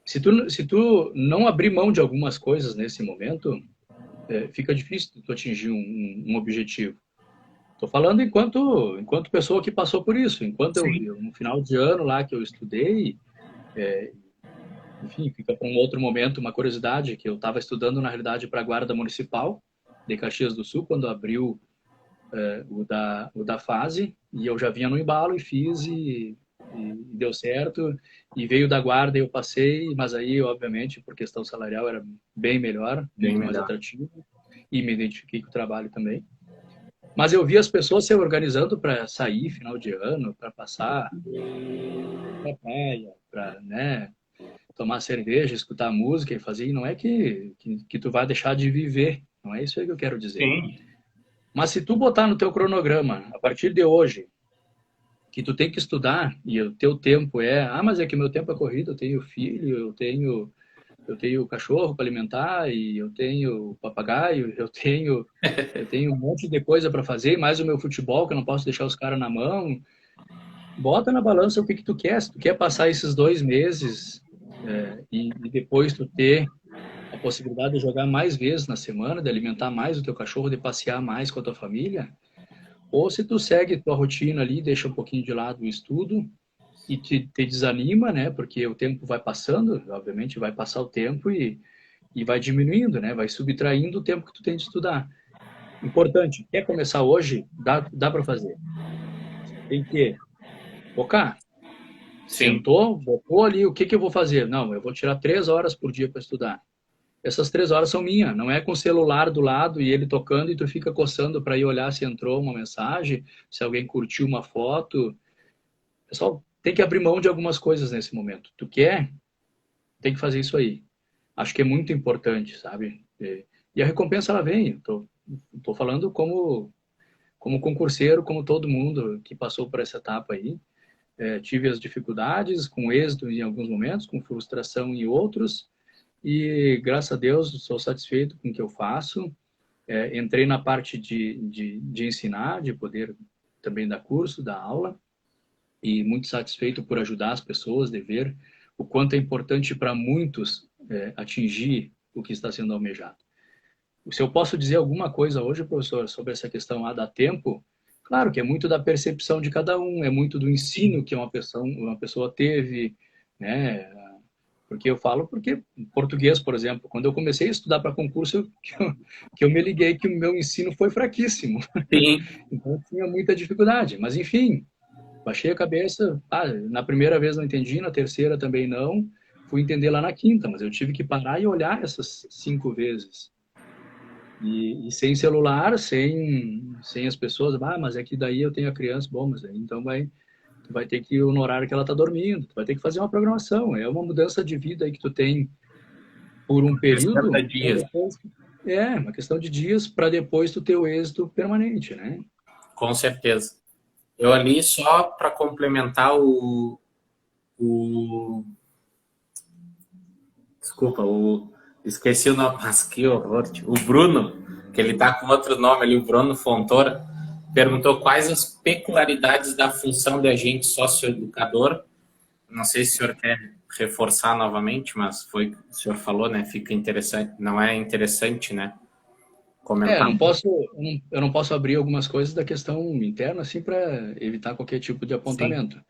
Se tu não abrir mão de algumas coisas nesse momento, fica difícil tu atingir um objetivo. Estou falando enquanto pessoa que passou por isso, enquanto sim. no final de ano lá que eu estudei, enfim, fica para um outro momento uma curiosidade que eu estava estudando na realidade para a Guarda Municipal de Caxias do Sul quando abriu o da fase e eu já vinha no embalo e fiz e deu certo e veio da Guarda e eu passei, mas aí obviamente por questão salarial era bem melhor, Bem muito mais melhor. atrativo e me identifiquei com o trabalho também. Mas eu vi as pessoas se organizando para sair final de ano, para passar para praia, para, né, tomar cerveja, escutar música e fazer. E não é que tu vai deixar de viver, não é isso aí que eu quero dizer. Sim, Mas se tu botar no teu cronograma, a partir de hoje, que tu tem que estudar e o teu tempo mas é que meu tempo é corrido, eu tenho filho, eu tenho cachorro para alimentar e eu tenho papagaio, eu tenho um monte de coisa para fazer, mais o meu futebol que eu não posso deixar os caras na mão. Bota na balança o que tu quer. Se tu quer passar esses 2 meses e depois tu ter a a possibilidade de jogar mais vezes na semana, de alimentar mais o teu cachorro, de passear mais com a tua família, ou se tu segue tua rotina ali, deixa um pouquinho de lado o estudo e te desanima, né? Porque o tempo vai passando, obviamente vai passar o tempo e vai diminuindo, né? Vai subtraindo o tempo que tu tem de estudar. Importante, quer começar hoje? Dá para fazer. Tem que focar. Sim. Sentou, botou ali, o que que eu vou fazer? Não, eu vou tirar 3 horas por dia para estudar. Essas 3 horas são minhas, não é com o celular do lado e ele tocando e tu fica coçando para ir olhar se entrou uma mensagem, se alguém curtiu uma foto. Pessoal, tem que abrir mão de algumas coisas nesse momento. Tu quer? Tem que fazer isso aí. Acho que é muito importante, sabe? E a recompensa ela vem. Tô falando como concurseiro, como todo mundo que passou por essa etapa aí. Tive as dificuldades, com êxito em alguns momentos, com frustração em outros, e graças a Deus sou satisfeito com o que eu faço. Entrei na parte de ensinar, de poder também dar curso, dar aula, e muito satisfeito por ajudar as pessoas, de ver o quanto é importante para muitos atingir o que está sendo almejado. Se eu posso dizer alguma coisa hoje, professor, sobre essa questão da tempo, claro que é muito da percepção de cada um, é muito do ensino que uma pessoa teve, né? Porque eu falo porque português, por exemplo, quando eu comecei a estudar para concurso, que eu me liguei que o meu ensino foi fraquíssimo. Sim. Então eu tinha muita dificuldade, mas enfim, baixei a cabeça, na primeira vez não entendi, na terceira também não, fui entender lá na quinta, mas eu tive que parar e olhar essas 5 vezes. E sem celular, sem as pessoas, mas é que daí eu tenho a criança, bom, mas aí então tu vai ter que ir no horário que ela está dormindo, tu vai ter que fazer uma programação, é uma mudança de vida aí que tu tem por um 60 período, para dias. depois, uma questão de dias para depois tu ter o êxito permanente, né? Com certeza. Eu ali só para complementar o. Desculpa, esqueci o nome, mas que horror. Tio. O Bruno, que ele tá com outro nome ali, o Bruno Fontoura, perguntou quais as peculiaridades da função de agente socioeducador. Não sei se o senhor quer reforçar novamente, mas foi o que o senhor falou, né? Fica interessante, não é interessante, né? Comentar. Eu não posso abrir algumas coisas da questão interna, assim, para evitar qualquer tipo de Sim, apontamento.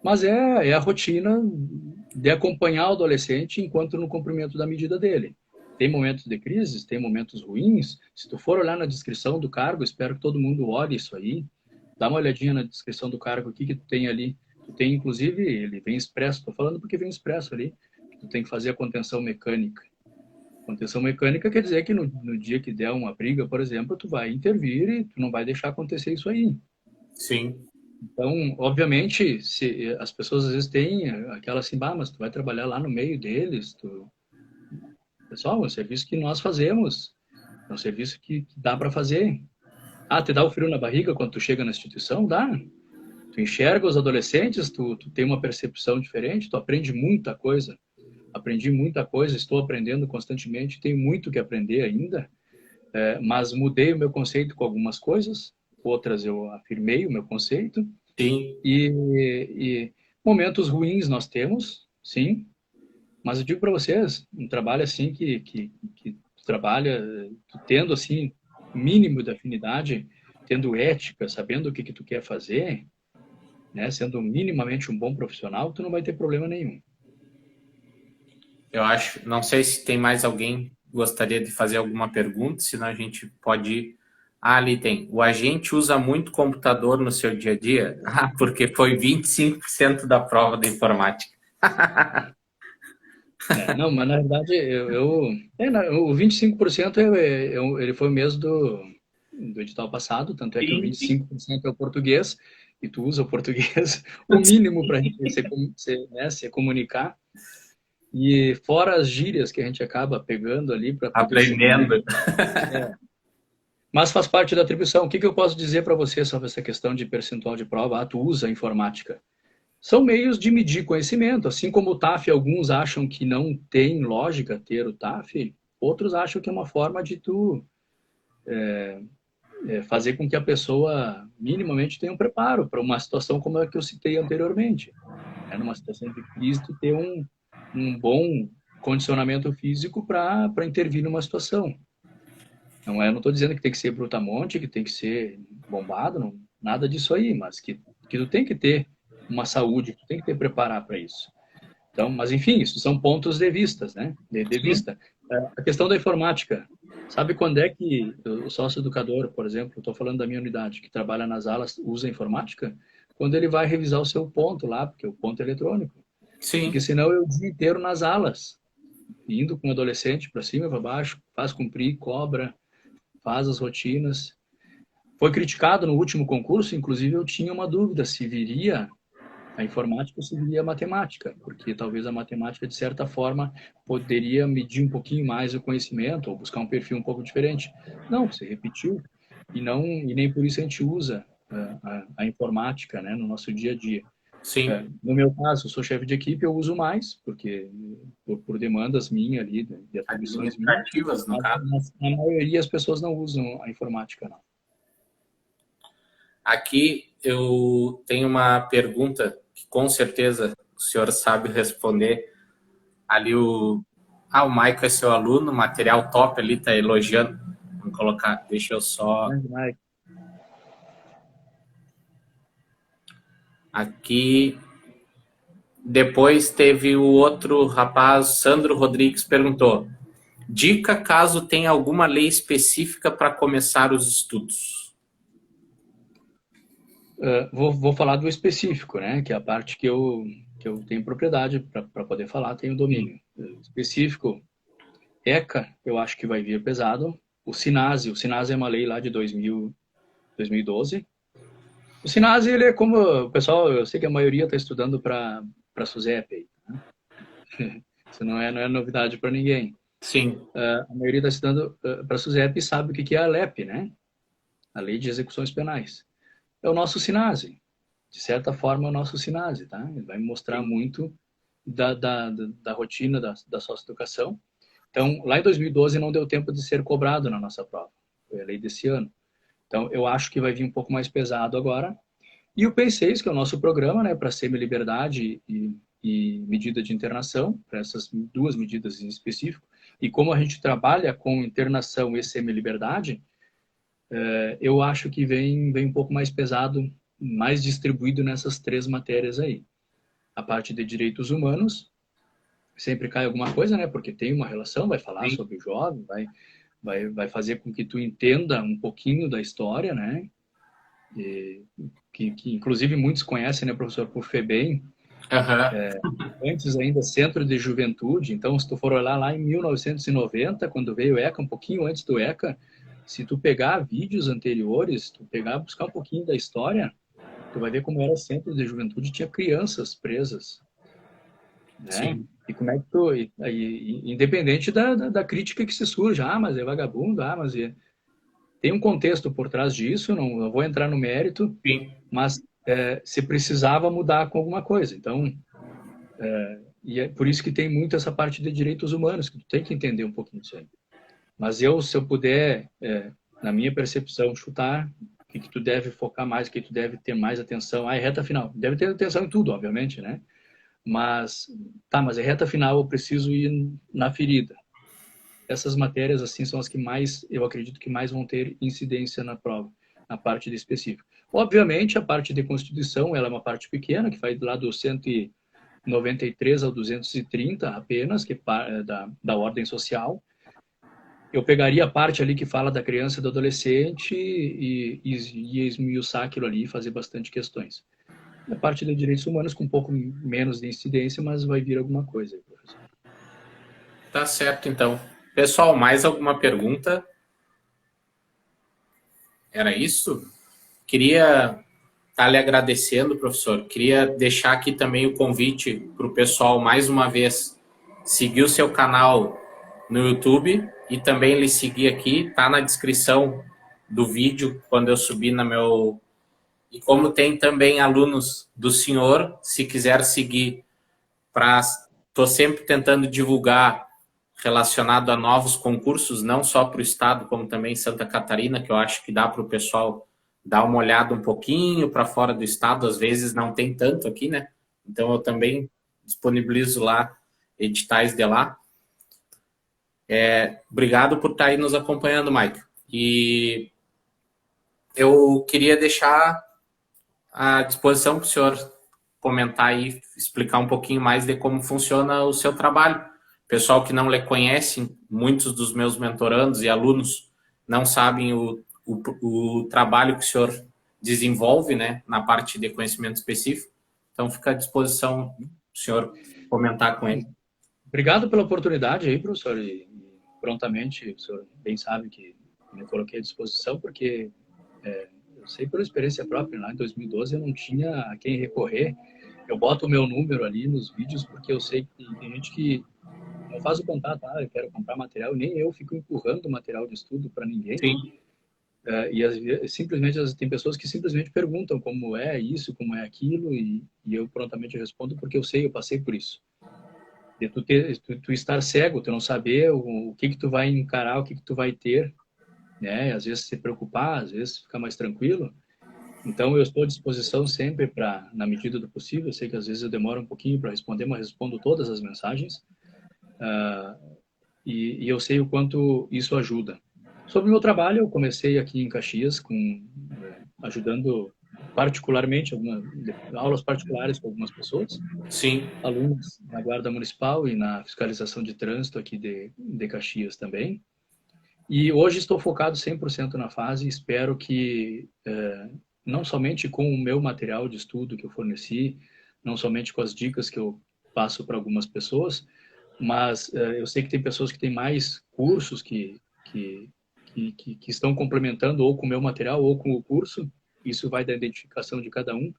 Mas é a rotina de acompanhar o adolescente enquanto no cumprimento da medida dele. Tem momentos de crises, tem momentos ruins. Se tu for olhar na descrição do cargo, espero que todo mundo olhe isso aí. Dá uma olhadinha na descrição do cargo, o que que tu tem ali. Tu tem, inclusive, ele vem expresso, estou falando porque vem expresso ali, que tu tem que fazer a contenção mecânica. Contenção mecânica quer dizer que no dia que der uma briga, por exemplo, tu vai intervir e tu não vai deixar acontecer isso aí. sim, Então, obviamente, se as pessoas às vezes têm aquela assim, mas tu vai trabalhar lá no meio deles, pessoal, é um serviço que nós fazemos, é um serviço que dá para fazer. Te dá o frio na barriga quando tu chega na instituição? Dá. Tu enxerga os adolescentes, tu tem uma percepção diferente, tu aprende muita coisa. Aprendi muita coisa, estou aprendendo constantemente, tenho muito que aprender ainda, mas mudei o meu conceito com algumas coisas, outras eu afirmei o meu conceito, sim. e momentos ruins nós temos, sim, mas eu digo para vocês, um trabalho assim que tu trabalha, tu tendo assim mínimo de afinidade, tendo ética, sabendo o que tu quer fazer, né, sendo minimamente um bom profissional, tu não vai ter problema nenhum. Eu acho, não sei se tem mais alguém que gostaria de fazer alguma pergunta, senão a gente pode ir. Ali tem. O agente usa muito computador no seu dia a dia? Porque foi 25% da prova de informática. Não, mas na verdade o 25% ele foi o mês do edital passado, tanto é que o Sim, sim. 25% é o português, e tu usa o português, o mínimo para a gente se comunicar. E fora as gírias que a gente acaba pegando ali para poder se Aprendendo. comunicar. Mas faz parte da atribuição. O que eu posso dizer para você sobre essa questão de percentual de prova? Tu usa a informática. São meios de medir conhecimento. Assim como o TAF, alguns acham que não tem lógica ter o TAF, outros acham que é uma forma de tu fazer com que a pessoa minimamente tenha um preparo para uma situação como a que eu citei anteriormente. Numa situação de crise, tu ter um bom condicionamento físico para intervir numa situação. Não estou dizendo que tem que ser brutamonte, que tem que ser bombado, não, nada disso aí, mas que tu tem que ter uma saúde, que tu tem que te preparar para isso. Então, mas enfim, isso são pontos de vistas, né? De vista. A questão da informática. Sabe quando é que o sócio-educador, por exemplo, estou falando da minha unidade, que trabalha nas alas, usa informática? Quando ele vai revisar o seu ponto lá, porque é o ponto eletrônico. Sim. Porque senão eu o dia inteiro nas alas, indo com o adolescente para cima e para baixo, faz cumprir, cobra, faz as rotinas. Foi criticado no último concurso, inclusive eu tinha uma dúvida se viria a informática ou se viria a matemática, porque talvez a matemática, de certa forma, poderia medir um pouquinho mais o conhecimento ou buscar um perfil um pouco diferente. Não, você repetiu, e nem por isso a gente usa a informática, né, no nosso dia a dia. Sim. No meu caso, eu sou chefe de equipe, eu uso mais, porque por demandas minhas ali, de atribuições minhas, No caso. mas na maioria as pessoas não usam a informática, não. Aqui eu tenho uma pergunta que com certeza o senhor sabe responder. Ali o Michael é seu aluno, material top ali, tá elogiando. Vamos colocar, deixa eu só... Aqui... Depois teve o outro rapaz, Sandro Rodrigues, perguntou: dica caso tenha alguma lei específica para começar os estudos. Vou falar do específico, né? Que é a parte que eu tenho propriedade para poder falar, tenho domínio. Específico, ECA, eu acho que vai vir pesado. O SINASE é uma lei lá de 2012. O SINASE, ele é como o pessoal, eu sei que a maioria está estudando para SUSEP, né? Isso não é novidade para ninguém. Sim. A maioria está estudando para SUSEP e sabe o que é a LEP, né? A Lei de Execuções Penais. É o nosso SINASE. De certa forma, é o nosso SINASE, tá? Ele vai mostrar muito da rotina da socioeducação. Então, lá em 2012 não deu tempo de ser cobrado na nossa prova. Foi a lei desse ano. Então, eu acho que vai vir um pouco mais pesado agora. E o P6, que é o nosso programa, né, para semi-liberdade e medida de internação, para essas duas medidas em específico. E como a gente trabalha com internação e semi-liberdade, eu acho que vem um pouco mais pesado, mais distribuído nessas três matérias aí. A parte de direitos humanos, sempre cai alguma coisa, né? Porque tem uma relação, vai falar Sim. sobre o jovem, vai fazer com que tu entenda um pouquinho da história, né? Que inclusive muitos conhecem, né, professor, por FEBEM. Antes ainda, Centro de Juventude. Então, se tu for olhar lá em 1990, quando veio o ECA, um pouquinho antes do ECA, se tu pegar vídeos anteriores, tu buscar um pouquinho da história, tu vai ver como era Centro de Juventude, tinha crianças presas, né? Sim. E como é que tu... independente da crítica que se surge, mas é vagabundo, mas é... Tem um contexto por trás disso, não vou entrar no mérito, Sim. mas se precisava mudar com alguma coisa. Então, e é por isso que tem muito essa parte de direitos humanos, que tu tem que entender um pouquinho disso aí. Mas se eu puder, na minha percepção, chutar, o que tu deve focar mais, o que tu deve ter mais atenção, é reta final. Deve ter atenção em tudo, obviamente, né? Mas é reta final, eu preciso ir na ferida. Essas matérias, assim, são as que mais, eu acredito que mais vão ter incidência na prova, na parte de específico. Obviamente, a parte de Constituição, ela é uma parte pequena, que vai lá do 193 ao 230 apenas, que é da ordem social. Eu pegaria a parte ali que fala da criança e do adolescente e esmiuçar aquilo ali e fazer bastante questões. A parte de direitos humanos com um pouco menos de incidência, mas vai vir alguma coisa aí, professor. Tá certo, então. Pessoal, mais alguma pergunta? Era isso? Queria estar lhe agradecendo, professor. Queria deixar aqui também o convite para o pessoal, mais uma vez, seguir o seu canal no YouTube e também lhe seguir aqui. Tá na descrição do vídeo, quando eu subir no meu... E como tem também alunos do senhor, se quiser seguir, estou sempre tentando divulgar relacionado a novos concursos, não só para o estado, como também Santa Catarina, que eu acho que dá para o pessoal dar uma olhada um pouquinho para fora do estado, às vezes não tem tanto aqui, né? Então eu também disponibilizo lá editais de lá. Obrigado por estar aí nos acompanhando, Mike. E eu queria deixar à disposição para o senhor comentar e explicar um pouquinho mais de como funciona o seu trabalho. Pessoal que não lhe conhece, muitos dos meus mentorandos e alunos não sabem o trabalho que o senhor desenvolve, né, na parte de conhecimento específico. Então, fica à disposição o senhor comentar com ele. Obrigado pela oportunidade aí, professor. E prontamente, o senhor bem sabe que me coloquei à disposição, porque eu sei por experiência própria, lá em 2012 eu não tinha a quem recorrer. Eu boto o meu número ali nos vídeos, porque eu sei que tem gente que não faz o contato, eu quero comprar material, nem eu fico empurrando material de estudo para ninguém. Sim. Simplesmente tem pessoas que simplesmente perguntam como é isso, como é aquilo, e eu prontamente respondo porque eu sei, eu passei por isso. De tu estar cego, tu não saber o que tu vai encarar, o que tu vai ter, né? Às vezes se preocupar, às vezes ficar mais tranquilo. Então eu estou à disposição sempre para, na medida do possível. Eu sei que às vezes eu demoro um pouquinho para responder, mas respondo todas as mensagens. E eu sei o quanto isso ajuda. Sobre o meu trabalho, eu comecei aqui em Caxias ajudando particularmente aulas particulares com algumas pessoas, Sim. alunos na Guarda Municipal e na fiscalização de trânsito aqui de Caxias também. E hoje estou focado 100% na fase e espero que, não somente com o meu material de estudo que eu forneci, não somente com as dicas que eu passo para algumas pessoas, mas eu sei que tem pessoas que têm mais cursos que estão complementando ou com o meu material ou com o curso. Isso vai da identificação de cada um,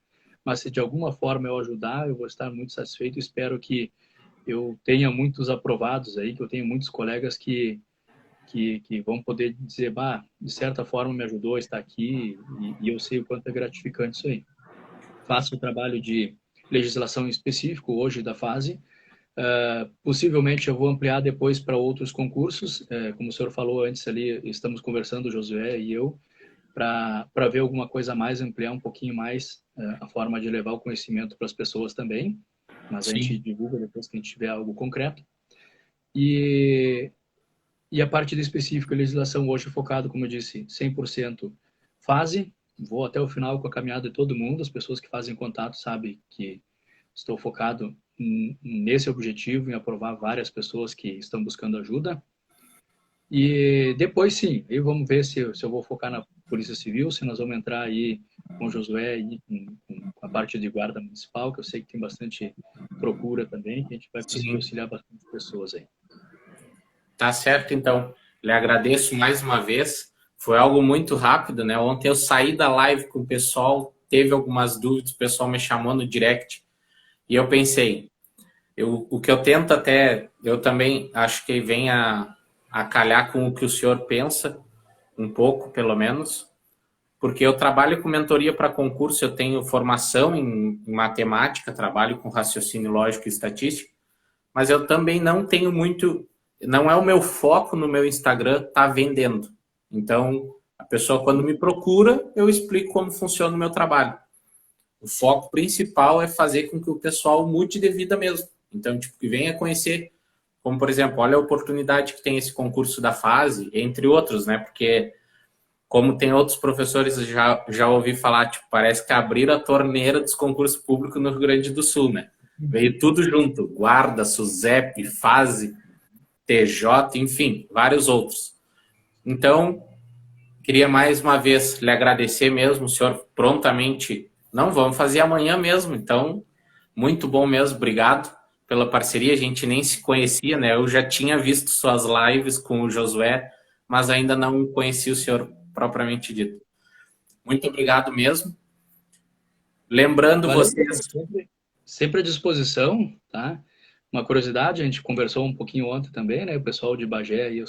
mas se de alguma forma eu ajudar, eu vou estar muito satisfeito. Espero que eu tenha muitos aprovados aí, que eu tenha muitos colegas que vão poder dizer, bah, de certa forma me ajudou a estar aqui, e eu sei o quanto é gratificante isso aí. Faço o trabalho de legislação específico hoje da fase. Possivelmente eu vou ampliar depois para outros concursos. Como o senhor falou antes ali, estamos conversando, o Josué e eu, para ver alguma coisa a mais, ampliar um pouquinho mais a forma de levar o conhecimento para as pessoas também. Mas a gente Sim. divulga depois que a gente tiver algo concreto. E a parte de específica, legislação hoje focado, como eu disse, 100% fase. Vou até o final com a caminhada de todo mundo. As pessoas que fazem contato sabem que estou focado nesse objetivo, em aprovar várias pessoas que estão buscando ajuda. E depois, sim, aí vamos ver se eu vou focar na Polícia Civil, se nós vamos entrar aí com o Josué e com a parte de guarda municipal, que eu sei que tem bastante procura também, que a gente vai conseguir auxiliar bastante pessoas aí. Tá certo, então. Lhe agradeço mais uma vez. Foi algo muito rápido, né? Ontem eu saí da live com o pessoal, teve algumas dúvidas, o pessoal me chamou no direct, e eu pensei, o que eu tento até, eu também acho que vem a calhar com o que o senhor pensa, um pouco, pelo menos, porque eu trabalho com mentoria para concurso, eu tenho formação em matemática, trabalho com raciocínio lógico e estatística, mas eu também não tenho muito, não é o meu foco no meu Instagram tá vendendo. Então, a pessoa quando me procura, eu explico como funciona o meu trabalho. O foco principal é fazer com que o pessoal mude de vida mesmo. Então, tipo, que venha conhecer, como por exemplo, olha a oportunidade que tem esse concurso da fase, entre outros, né? Porque como tem outros professores, já ouvi falar, tipo, parece que abriram a torneira dos concursos públicos no Rio Grande do Sul, né? Veio tudo junto, guarda, SUSEP, fase, TJ, enfim, vários outros. Então, queria mais uma vez lhe agradecer mesmo, o senhor prontamente, não, vamos fazer amanhã mesmo, então, muito bom mesmo, obrigado pela parceria, a gente nem se conhecia, né? Eu já tinha visto suas lives com o Josué, mas ainda não conhecia o senhor propriamente dito. Muito obrigado mesmo. Lembrando Valeu, vocês. sempre à disposição, tá? Uma curiosidade, a gente conversou um pouquinho ontem também, né? O pessoal de Bagé e eu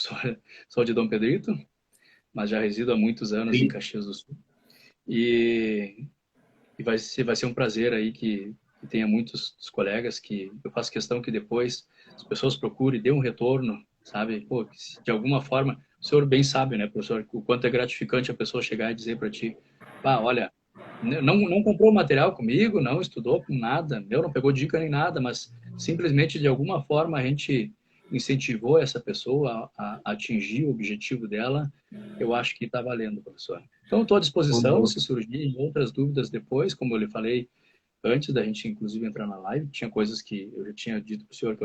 sou de Dom Pedrito, mas já resido há muitos anos em Caxias do Sul. E vai ser um prazer aí que tenha muitos dos colegas que eu faço questão que depois as pessoas procurem, dê um retorno, sabe? Pô, de alguma forma, o senhor bem sabe, né, professor, o quanto é gratificante a pessoa chegar e dizer para ti, pá, olha, não comprou material comigo, não estudou com nada, não pegou dica nem nada, mas simplesmente de alguma forma a gente incentivou essa pessoa a atingir o objetivo dela, eu acho que está valendo, professor. Então, estou à disposição, se surgirem outras dúvidas depois, como eu lhe falei antes da gente, inclusive, entrar na live, tinha coisas que eu já tinha dito para o senhor que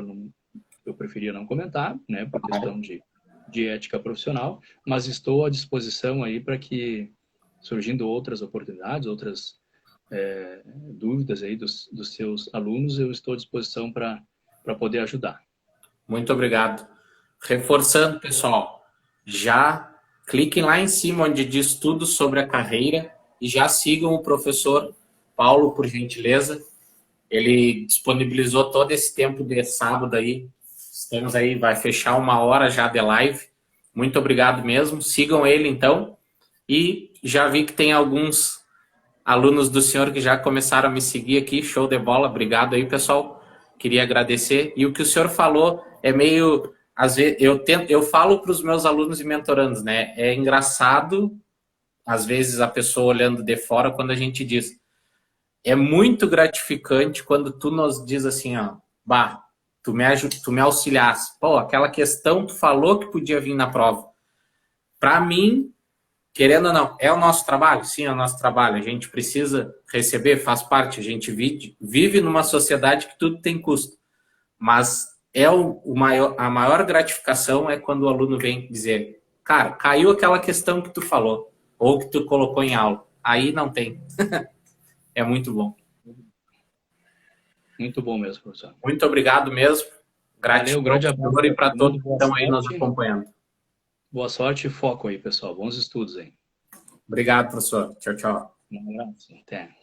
eu preferia não comentar, né, por questão de ética profissional, mas estou à disposição aí para que, surgindo outras oportunidades, outras dúvidas aí dos seus alunos, eu estou à disposição para poder ajudar. Muito obrigado. Reforçando, pessoal, já cliquem lá em cima onde diz tudo sobre a carreira e já sigam o professor Paulo, por gentileza. Ele disponibilizou todo esse tempo de sábado aí. Estamos aí, vai fechar 1 hora já de live. Muito obrigado mesmo. Sigam ele, então. E já vi que tem alguns alunos do senhor que já começaram a me seguir aqui. Show de bola. Obrigado aí, pessoal. Queria agradecer. E o que o senhor falou é meio... Às vezes, eu falo para os meus alunos e mentorandos, né? É engraçado, às vezes, a pessoa olhando de fora quando a gente diz... É muito gratificante quando tu nos diz assim, ó, bah, tu me auxiliasse. Pô, aquela questão tu falou que podia vir na prova. Para mim, querendo ou não, é o nosso trabalho? Sim, é o nosso trabalho. A gente precisa receber, faz parte. A gente vive numa sociedade que tudo tem custo. Mas a maior gratificação é quando o aluno vem dizer, cara, caiu aquela questão que tu falou, ou que tu colocou em aula. Aí não tem. É muito bom. Muito bom mesmo, professor. Muito obrigado mesmo. Valeu, um grande abraço. E para todos que estão aí nos acompanhando. Boa sorte e foco aí, pessoal. Bons estudos aí. Obrigado, professor. Tchau, tchau. Um abraço. Até.